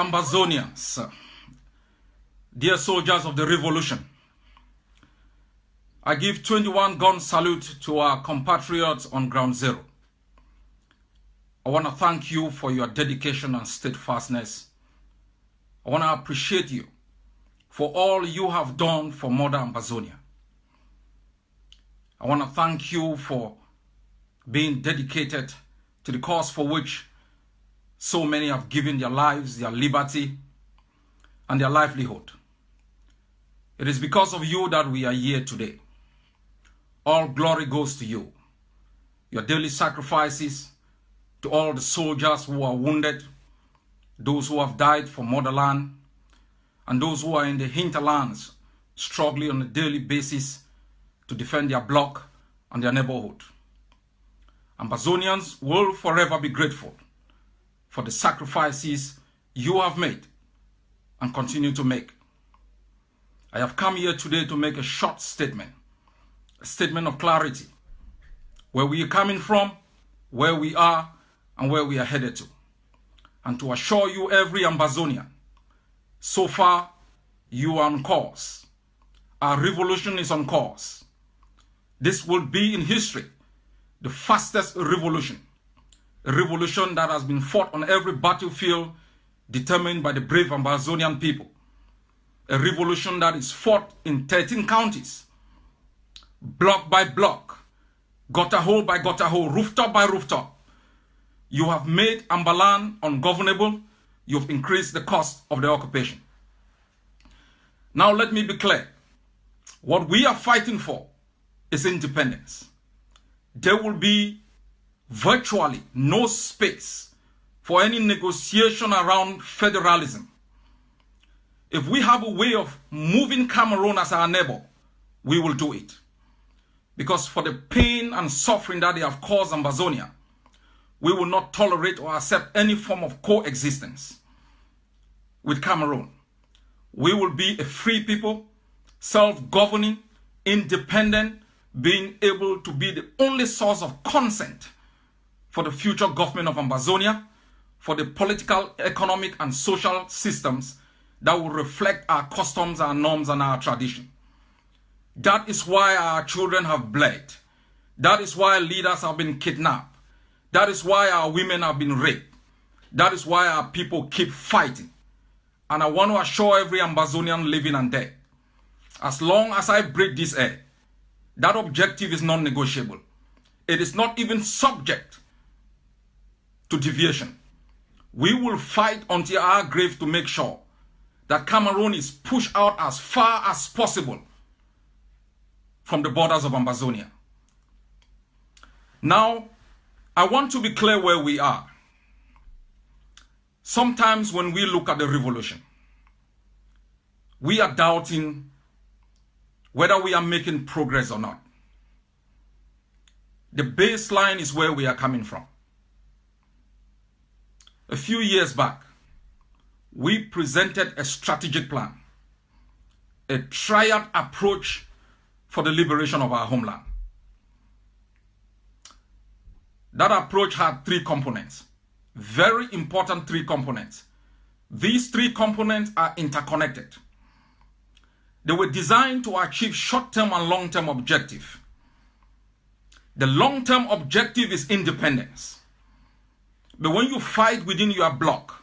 Ambazonians, dear soldiers of the revolution, I give 21 gun salute to our compatriots on ground zero. I want to thank you for your dedication and steadfastness. I want to appreciate you for all you have done for Mother Ambazonia. I want to thank you for being dedicated to the cause for which so many have given their lives, their liberty, and their livelihood. It is because of you that we are here today. All glory goes to you. Your daily sacrifices, to all the soldiers who are wounded, those who have died for motherland, and those who are in the hinterlands struggling on a daily basis to defend their block and their neighborhood. Ambazonians will forever be grateful for the sacrifices you have made and continue to make. I have come here today to make a short statement, a statement of clarity, where we are coming from, where we are, and where we are headed to. And to assure you, every Ambazonian, so far you are on course. Our revolution is on course. This will be in history the fastest revolution, a revolution that has been fought on every battlefield determined by the brave Ambazonian people, a revolution that is fought in 13 counties, block by block, gutter hole by gutter hole, rooftop by rooftop. You have made Ambaland ungovernable. You've increased the cost of the occupation. Now let me be clear. What we are fighting for is independence. There will be virtually no space for any negotiation around federalism. If we have a way of moving Cameroon as our neighbor, we will do it. Because for the pain and suffering that they have caused Ambazonia, we will not tolerate or accept any form of coexistence with Cameroon. We will be a free people, self-governing, independent, being able to be the only source of consent for the future government of Ambazonia, for the political, economic, and social systems that will reflect our customs, our norms, and our tradition. That is why our children have bled. That is why leaders have been kidnapped. That is why our women have been raped. That is why our people keep fighting. And I want to assure every Ambazonian living and dead, as long as I breathe this air, that objective is non-negotiable. It is not even subject to deviation. We will fight until our grave to make sure that Cameroon is pushed out as far as possible from the borders of Ambazonia. Now, I want to be clear where we are. Sometimes when we look at the revolution, we are doubting whether we are making progress or not. The baseline is where we are coming from. A few years back, we presented a strategic plan, a triad approach for the liberation of our homeland. That approach had 3 components, very important 3 components. These 3 components are interconnected. They were designed to achieve short-term and long-term objective. The long-term objective is independence. But when you fight within your bloc,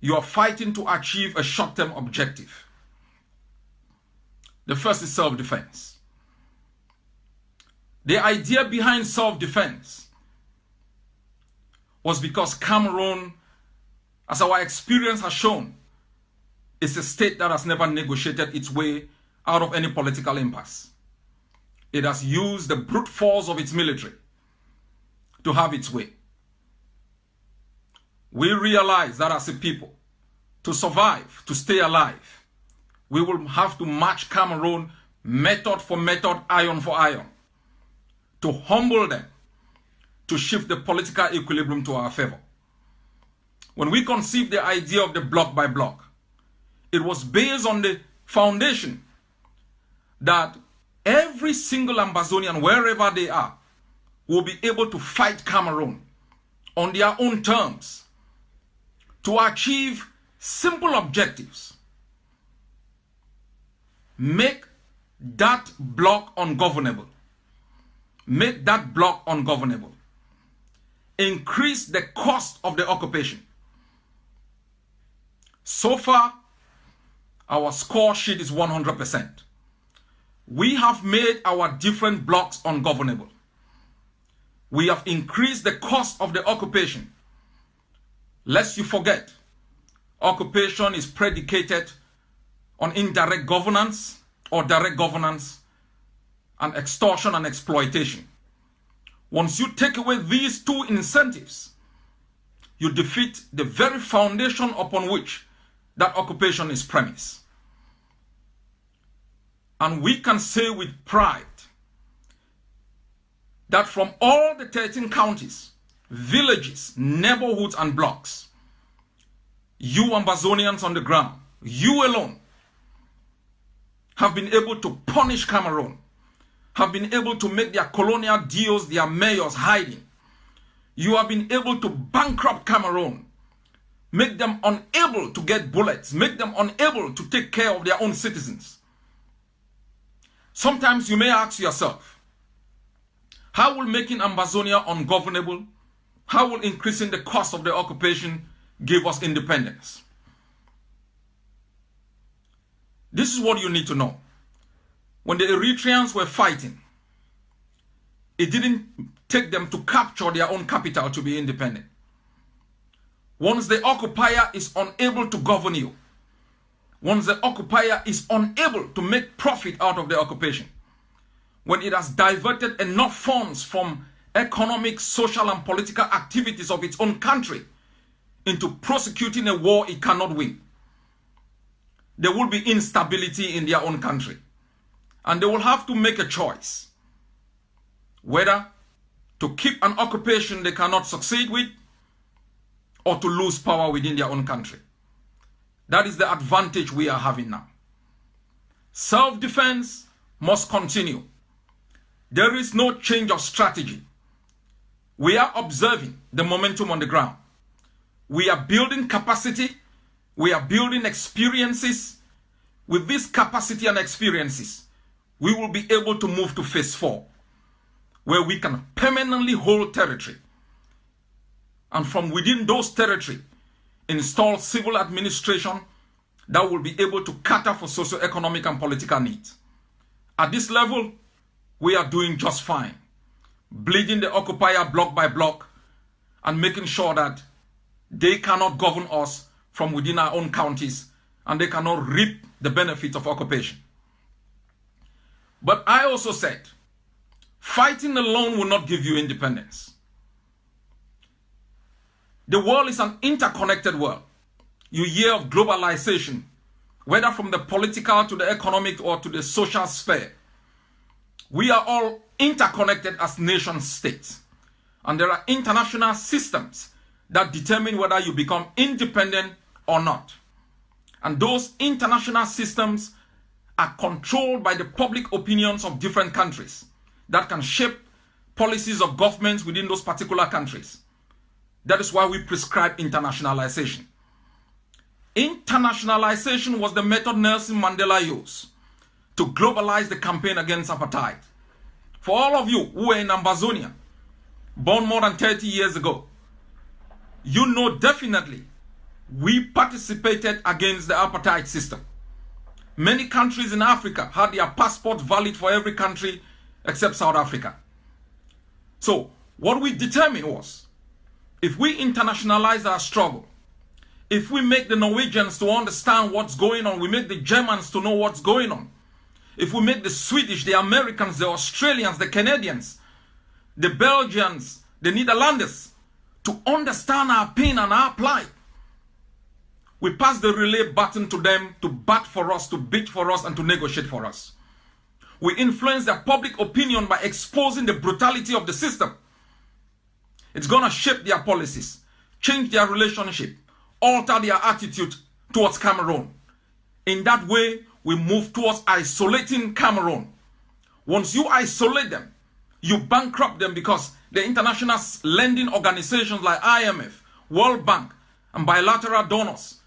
you are fighting to achieve a short-term objective. The first is self-defense. The idea behind self-defense was because Cameroon, as our experience has shown, is a state that has never negotiated its way out of any political impasse. It has used the brute force of its military to have its way. We realize that as a people, to survive, to stay alive, we will have to match Cameroon method for method, iron for iron, to humble them, to shift the political equilibrium to our favor. When we conceived the idea of the block by block, it was based on the foundation that every single Ambazonian, wherever they are, will be able to fight Cameroon on their own terms to achieve simple objectives. Make that bloc ungovernable. Make that bloc ungovernable. Increase the cost of the occupation. So far, our score sheet is 100%. We have made our different blocks ungovernable. We have increased the cost of the occupation. Lest you forget, occupation is predicated on indirect governance or direct governance and extortion and exploitation. Once you take away these two incentives, you defeat the very foundation upon which that occupation is premised. And we can say with pride that from all the 13 counties, villages, neighborhoods, and blocks, you Ambazonians on the ground, you alone, have been able to punish Cameroon, have been able to make their colonial deals, their mayors hiding. You have been able to bankrupt Cameroon, make them unable to get bullets, make them unable to take care of their own citizens. Sometimes you may ask yourself, how will making Ambazonia ungovernable, how will increasing the cost of the occupation give us independence? This is what you need to know. When the Eritreans were fighting, it didn't take them to capture their own capital to be independent. Once the occupier is unable to govern you, once the occupier is unable to make profit out of the occupation, when it has diverted enough funds from economic, social, and political activities of its own country into prosecuting a war it cannot win, there will be instability in their own country. And they will have to make a choice whether to keep an occupation they cannot succeed with or to lose power within their own country. That is the advantage we are having now. Self-defense must continue. There is no change of strategy. We are observing the momentum on the ground. We are building capacity. We are building experiences. With this capacity and experiences, we will be able to move to phase 4, where we can permanently hold territory. And from within those territory, install civil administration that will be able to cater for socio-economic and political needs. At this level, we are doing just fine, bleeding the occupier block by block and making sure that they cannot govern us from within our own counties and they cannot reap the benefits of occupation. But I also said, fighting alone will not give you independence. The world is an interconnected world. You hear of globalization, whether from the political to the economic or to the social sphere. We are all interconnected as nation states. And there are international systems that determine whether you become independent or not. And those international systems are controlled by the public opinions of different countries that can shape policies of governments within those particular countries. That is why we prescribe internationalization. Internationalization was the method Nelson Mandela used to globalize the campaign against apartheid. For all of you who were in Ambazonia, born more than 30 years ago, you know definitely we participated against the apartheid system. Many countries in Africa had their passports valid for every country except South Africa. So what we determined was, if we internationalize our struggle, if we make the Norwegians to understand what's going on, we make the Germans to know what's going on, if we make the Swedish, the Americans, the Australians, the Canadians, the Belgians, the Netherlanders to understand our pain and our plight, we pass the relay button to them to bat for us, to beat for us, and to negotiate for us. We influence their public opinion by exposing the brutality of the system. It's going to shape their policies, change their relationship, alter their attitude towards Cameroon. In that way, we move towards isolating Cameroon. Once you isolate them, you bankrupt them, because the international lending organizations like IMF, World Bank, and bilateral donors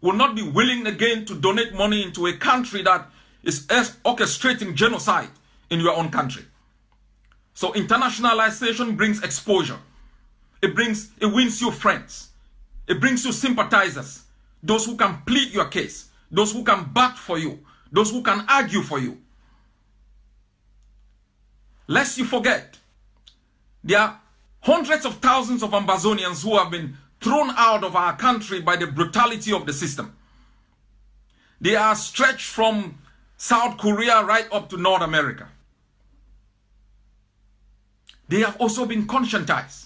will not be willing again to donate money into a country that is orchestrating genocide in your own country. So internationalization brings exposure. It wins you friends. It brings you sympathizers. Those who can plead your case. Those who can back for you. Those who can argue for you. Lest you forget, there are hundreds of thousands of Ambazonians who have been thrown out of our country by the brutality of the system. They are stretched from South Korea right up to North America. They have also been conscientized.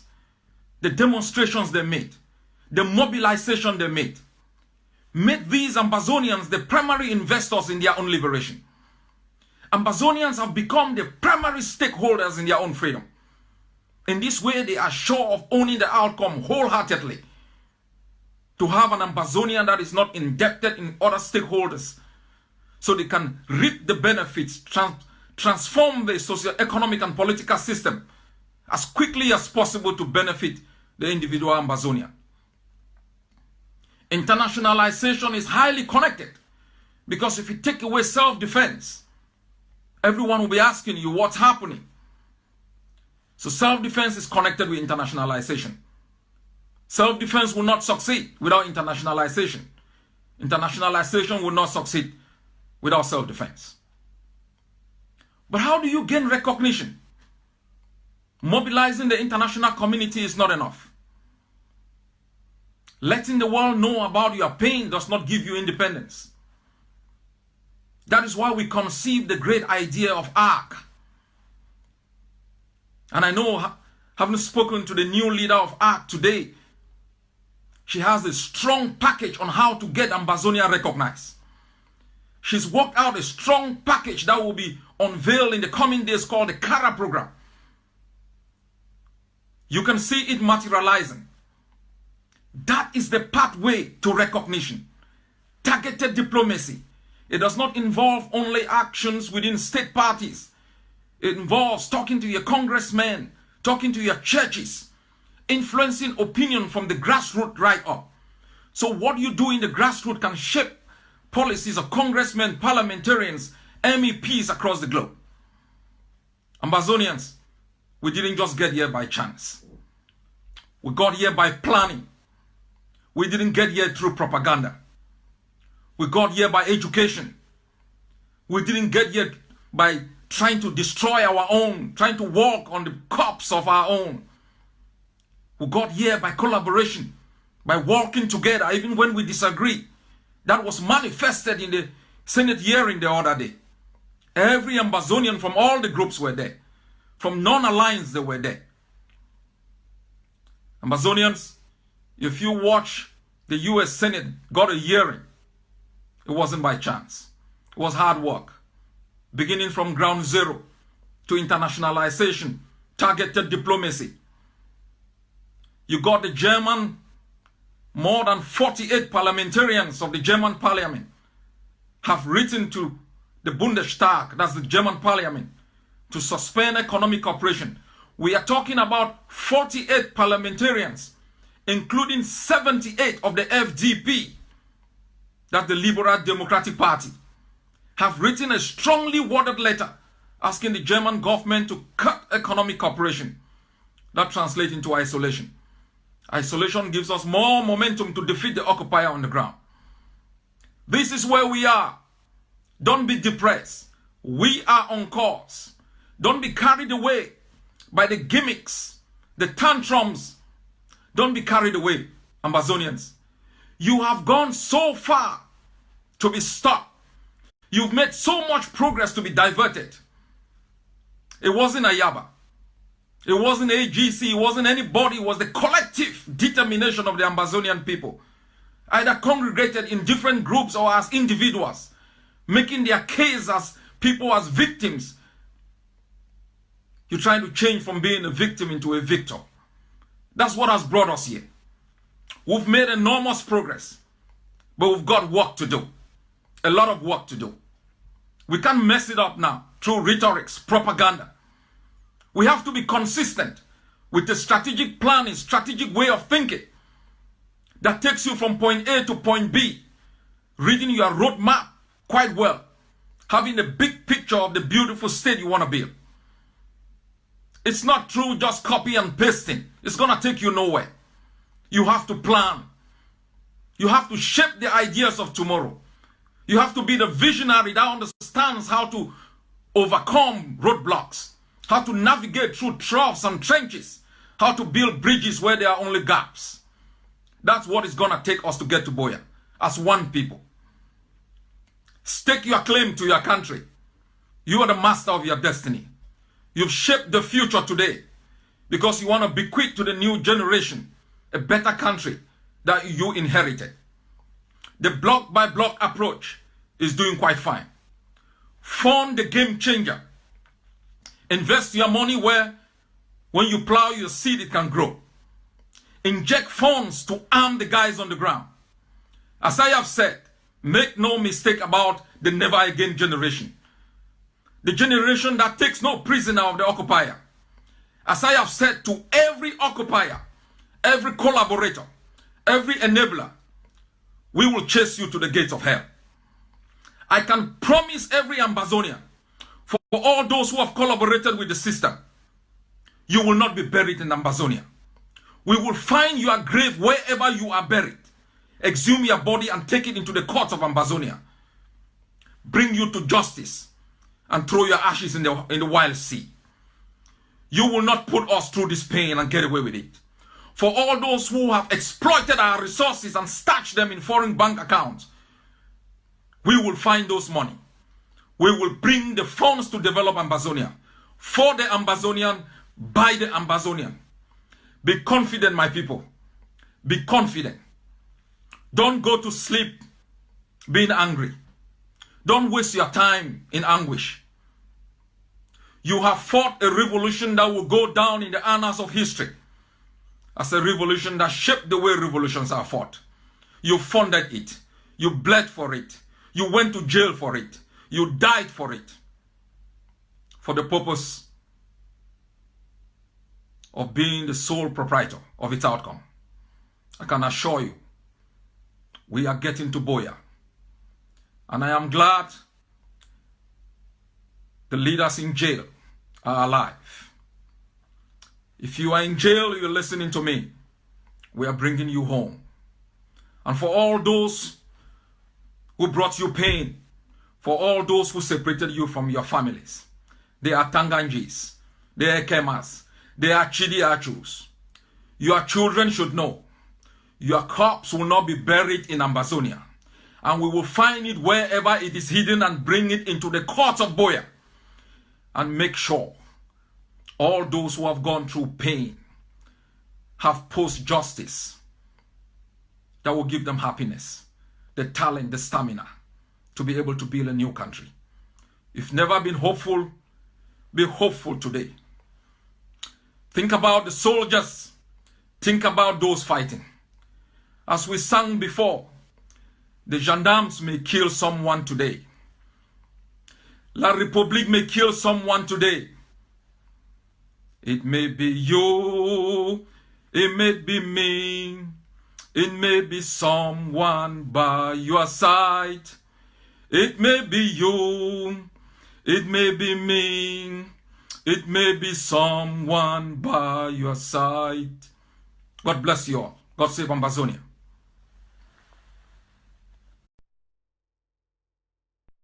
The demonstrations they made, the mobilization they made these Ambazonians the primary investors in their own liberation. Ambazonians have become the primary stakeholders in their own freedom. In this way, they are sure of owning the outcome wholeheartedly. To have an Ambazonian that is not indebted in other stakeholders, so they can reap the benefits, transform the socio-economic and political system as quickly as possible to benefit the individual Ambazonian. Internationalization is highly connected, because if you take away self-defense, everyone will be asking you what's happening. So self-defense is connected with internationalization. Self-defense will not succeed without internationalization. Internationalization will not succeed without self-defense. But how do you gain recognition? Mobilizing the international community is not enough. Letting the world know about your pain does not give you independence. That is why we conceived the great idea of ARC. And I know, having spoken to the new leader of ARC today, she has a strong package on how to get Ambazonia recognized. She's worked out a strong package that will be unveiled in the coming days called the CARA program. You can see it materializing. That is the pathway to recognition. Targeted diplomacy. It does not involve only actions within state parties. It involves talking to your congressmen, talking to your churches, influencing opinion from the grassroots right up. So what you do in the grassroots can shape policies of congressmen, parliamentarians, MEPs across the globe. Ambazonians, we didn't just get here by chance. We got here by planning. We didn't get here through propaganda. We got here by education. We didn't get here by trying to destroy our own, trying to walk on the corpse of our own. We got here by collaboration, by working together, even when we disagree. That was manifested in the Senate hearing the other day. Every Ambazonian from all the groups were there. From non-alliance, they were there. Ambazonians, if you watch the US Senate got a hearing, it wasn't by chance. It was hard work. Beginning from ground zero to internationalization, targeted diplomacy. You got the German, more than 48 parliamentarians of the German parliament have written to the Bundestag, that's the German parliament, to suspend economic cooperation. We are talking about 48 parliamentarians, including 78 of the FDP, that's the Liberal Democratic Party, have written a strongly worded letter asking the German government to cut economic cooperation. That translates into isolation. Isolation gives us more momentum to defeat the occupier on the ground. This is where we are. Don't be depressed. We are on course. Don't be carried away by the gimmicks, the tantrums. Don't be carried away, Ambazonians. You have gone so far to be stopped. You've made so much progress to be diverted. It wasn't Ayaba. It wasn't AGC. It wasn't anybody. It was the collective determination of the Ambazonian people, either congregated in different groups or as individuals, making their case as people, as victims. You're trying to change from being a victim into a victor. That's what has brought us here. We've made enormous progress, but we've got work to do. A lot of work to do. We can't mess it up now through rhetorics, propaganda. We have to be consistent with the strategic planning, strategic way of thinking that takes you from point A to point B reading your roadmap quite well, having a big picture of the beautiful state you want to build. It's not true just copy and pasting. It's going to take you nowhere. You have to plan. You have to shape the ideas of tomorrow. You have to be the visionary that understands how to overcome roadblocks, how to navigate through troughs and trenches, how to build bridges where there are only gaps. That's what it's going to take us to get to Buea as one people. Stake your claim to your country. You are the master of your destiny. You've shaped the future today because you want to bequeath to the new generation a better country that you inherited. The block by block approach is doing quite fine. Fund the game changer. Invest your money where when you plow your seed it can grow. Inject funds to arm the guys on the ground. As I have said, make no mistake about the never again generation. The generation that takes no prisoner of the occupier. As I have said to every occupier, every collaborator, every enabler, we will chase you to the gates of hell. I can promise every Ambazonian, for all those who have collaborated with the system, you will not be buried in Ambazonia. We will find your grave wherever you are buried. Exhume your body and take it into the courts of Ambazonia. Bring you to justice and throw your ashes in the wild sea. You will not put us through this pain and get away with it. For all those who have exploited our resources and stashed them in foreign bank accounts, we will find those money. We will bring the funds to develop Ambazonia. For the Ambazonian, by the Ambazonian. Be confident, my people. Be confident. Don't go to sleep being angry. Don't waste your time in anguish. You have fought a revolution that will go down in the annals of history as a revolution that shaped the way revolutions are fought. You funded it. You bled for it. You went to jail for it. You died for it. For the purpose of being the sole proprietor of its outcome. I can assure you, we are getting to Buea. And I am glad the leaders in jail are alive. If you are in jail, you're listening to me. We are bringing you home. And for all those who brought you pain, for all those who separated you from your families, they are Tanganjis, they are Kemas, they are Chidiachus. Your children should know your corpse will not be buried in Ambazonia. And we will find it wherever it is hidden and bring it into the courts of Buea. And make sure all those who have gone through pain have post-justice that will give them happiness, the talent, the stamina to be able to build a new country. If never been hopeful, be hopeful today. Think about the soldiers. Think about those fighting. As we sang before, the gendarmes may kill someone today. La République may kill someone today. It may be you, it may be me, it may be someone by your side. It may be you, it may be me, it may be someone by your side. God bless you all. God save Ambazonia.